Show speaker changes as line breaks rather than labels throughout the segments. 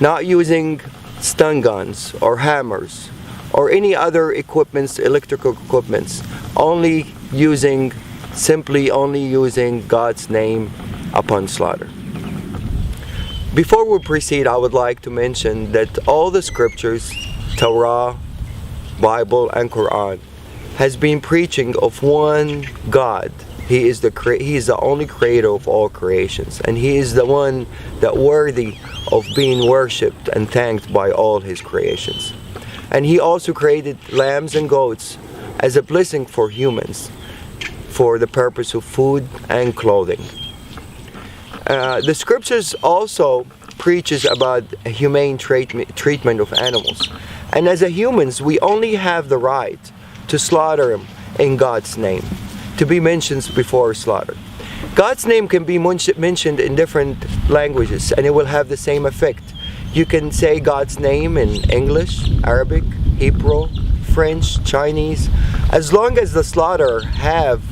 not using stun guns or hammers or any other equipments, electrical equipments, simply only using God's name upon slaughter. Before we proceed, I would like to mention that all the scriptures, Torah, Bible, and Quran, has been preaching of one God. He is the only creator of all creations, and He is the one that worthy of being worshipped and thanked by all His creations. And He also created lambs and goats as a blessing for humans, for the purpose of food and clothing. The scriptures also preaches about a humane treatment of animals. And as humans, we only have the right to slaughter them in God's name, to be mentioned before slaughter. God's name can be mentioned in different languages and it will have the same effect. You can say God's name in English, Arabic, Hebrew, French, Chinese. As long as the slaughterer have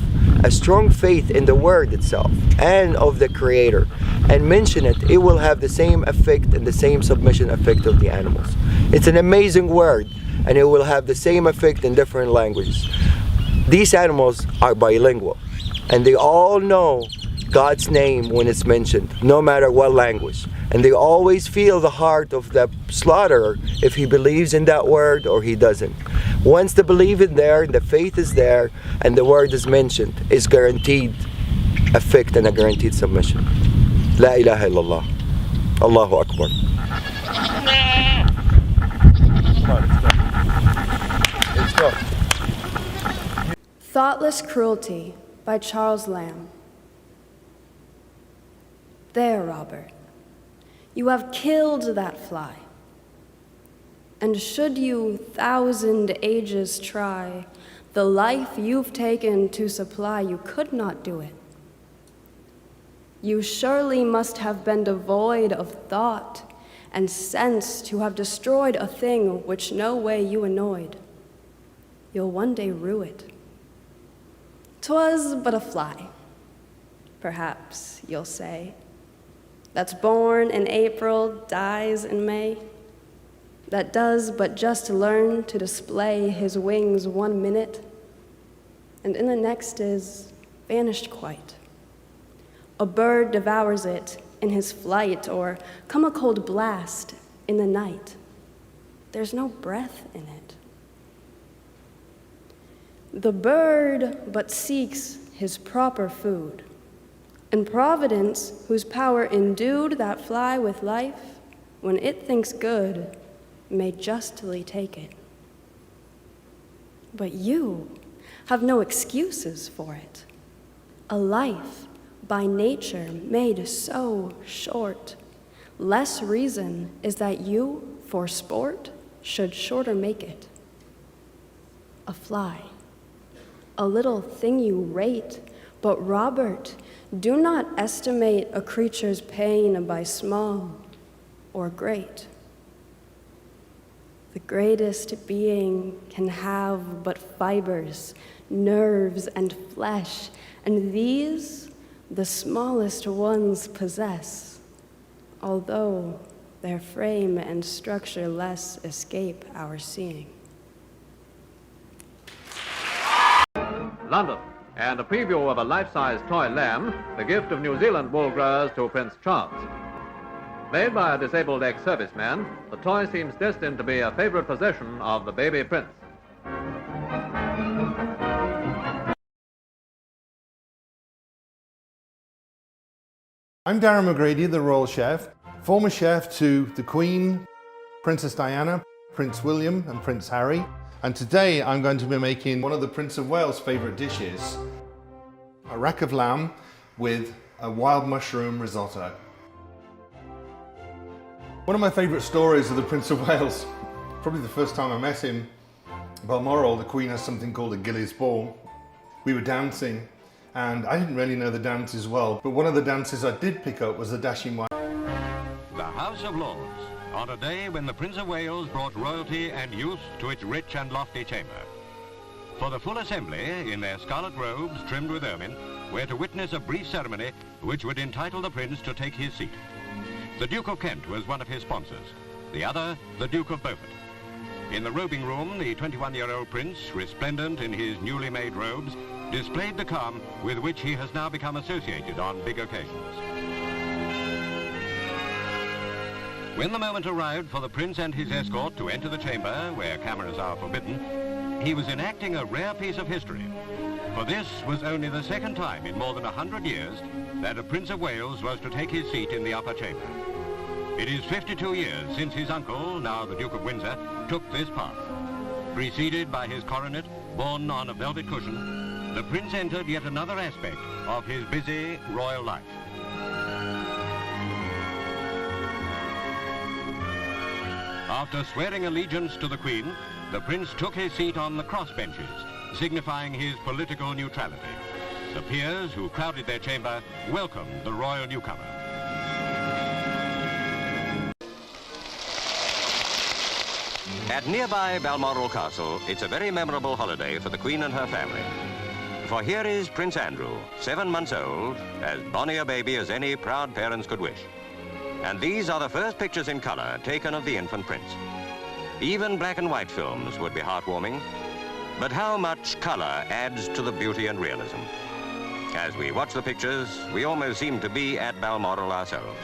a strong faith in the word itself and of the Creator and mention it, it will have the same effect and the same submission effect of the animals. It's an amazing word and it will have the same effect in different languages. These animals are bilingual and they all know God's name when it's mentioned, no matter what language. And they always feel the heart of the slaughterer if he believes in that word or he doesn't. Once the belief is there, the faith is there, and the word is mentioned, is guaranteed effect and a guaranteed submission. La ilaha illallah. Allahu Akbar. Let's go.
Thoughtless Cruelty by Charles Lamb. There, Robert, you have killed that fly. And should you 1,000 ages try, the life you've taken to supply, you could not do it. You surely must have been devoid of thought and sense to have destroyed a thing which no way you annoyed. You'll one day rue it. 'Twas but a fly, perhaps you'll say, that's born in April, dies in May, that does but just learn to display his wings 1 minute, and in the next is vanished quite. A bird devours it in his flight, or come a cold blast in the night. There's no breath in it. The bird but seeks his proper food, and Providence, whose power endued that fly with life, when it thinks good, may justly take it. But you have no excuses for it. A life by nature made so short, less reason is that you, for sport, should shorter make it. A fly, a little thing you rate, but Robert, do not estimate a creature's pain by small or great. The greatest being can have but fibers, nerves, and flesh, and these the smallest ones possess, although their frame and structure less escape our seeing.
London, and a preview of a life-size toy lamb, the gift of New Zealand wool growers to Prince Charles. Made by a disabled ex-serviceman, the toy seems destined to be a favorite possession of the baby prince.
I'm Darren McGrady, the Royal Chef, former chef to the Queen, Princess Diana, Prince William and Prince Harry. And today I'm going to be making one of the Prince of Wales' favourite dishes, a rack of lamb with a wild mushroom risotto. One of my favourite stories of the Prince of Wales, probably the first time I met him, Balmoral, the Queen has something called a Gillies Ball. We were dancing, and I didn't really know the dances well, but one of the dances I did pick up was the Dashing White.
The House of Lords, on a day when the Prince of Wales brought royalty and youth to its rich and lofty chamber. For the full assembly, in their scarlet robes trimmed with ermine, were to witness a brief ceremony which would entitle the Prince to take his seat. The Duke of Kent was one of his sponsors, the other the Duke of Beaufort. In the robing room, the 21-year-old prince, resplendent in his newly made robes, displayed the calm with which he has now become associated on big occasions. When the moment arrived for the prince and his escort to enter the chamber, where cameras are forbidden, he was enacting a rare piece of history. For this was only the second time in more than 100 years that a Prince of Wales was to take his seat in the upper chamber. It is 52 years since his uncle, now the Duke of Windsor, took this path. Preceded by his coronet, borne on a velvet cushion, the prince entered yet another aspect of his busy royal life. After swearing allegiance to the Queen, the prince took his seat on the crossbenches, signifying his political neutrality. The peers who crowded their chamber welcomed the royal newcomer.
At nearby Balmoral Castle, it's a very memorable holiday for the Queen and her family. For here is Prince Andrew, 7 months old, as bonny a baby as any proud parents could wish. And these are the first pictures in color taken of the infant prince. Even black and white films would be heartwarming, but how much color adds to the beauty and realism? As we watch the pictures, we almost seem to be at Balmoral ourselves.